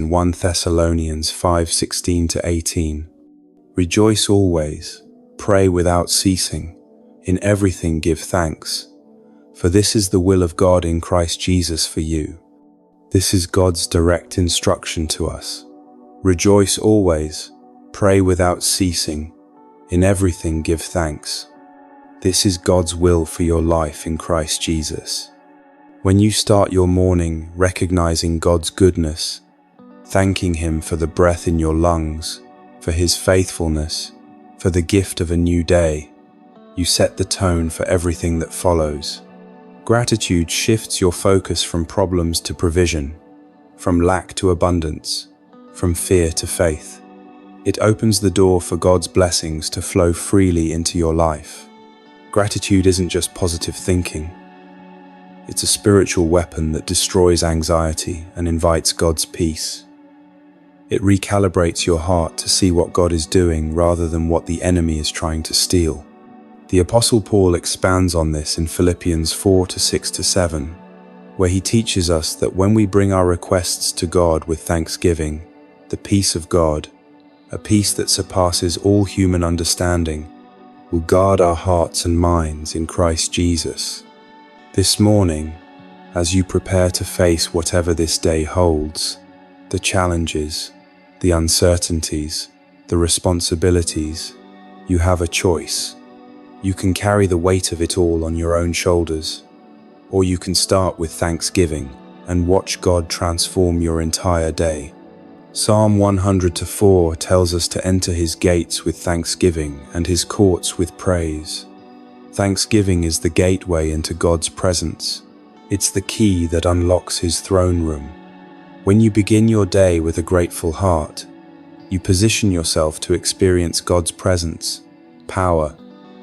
in 1 Thessalonians 5:16-18. Rejoice always, pray without ceasing, in everything give thanks, for this is the will of God in Christ Jesus for you. This is God's direct instruction to us. Rejoice always, pray without ceasing, in everything give thanks. This is God's will for your life in Christ Jesus. When you start your morning recognizing God's goodness, thanking Him for the breath in your lungs, for His faithfulness, for the gift of a new day, you set the tone for everything that follows. Gratitude shifts your focus from problems to provision, from lack to abundance, from fear to faith. It opens the door for God's blessings to flow freely into your life. Gratitude isn't just positive thinking. It's a spiritual weapon that destroys anxiety and invites God's peace. It recalibrates your heart to see what God is doing rather than what the enemy is trying to steal. The Apostle Paul expands on this in Philippians 4:6-7, where he teaches us that when we bring our requests to God with thanksgiving, the peace of God, a peace that surpasses all human understanding, will guard our hearts and minds in Christ Jesus. This morning, as you prepare to face whatever this day holds, the challenges, the uncertainties, the responsibilities, you have a choice. You can carry the weight of it all on your own shoulders, or you can start with thanksgiving and watch God transform your entire day. Psalm 100:4 tells us to enter His gates with thanksgiving and His courts with praise. Thanksgiving is the gateway into God's presence. It's the key that unlocks His throne room. When you begin your day with a grateful heart, you position yourself to experience God's presence, power,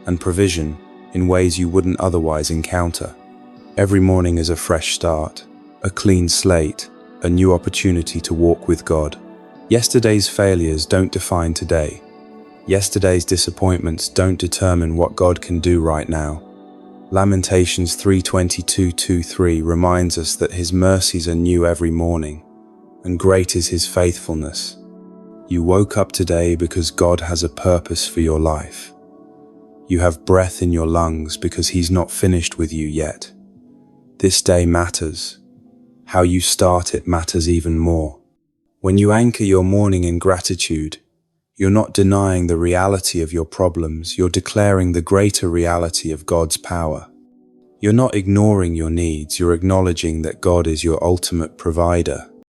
and provision in ways you wouldn't otherwise encounter. Every morning is a fresh start, a clean slate, a new opportunity to walk with God. Yesterday's failures don't define today. Yesterday's disappointments don't determine what God can do right now. Lamentations 3:22-3 reminds us that His mercies are new every morning, and great is His faithfulness. You woke up today because God has a purpose for your life. You have breath in your lungs because He's not finished with you yet. This day matters. How you start it matters even more. When you anchor your morning in gratitude, you're not denying the reality of your problems, you're declaring the greater reality of God's power. You're not ignoring your needs, you're acknowledging that God is your ultimate provider.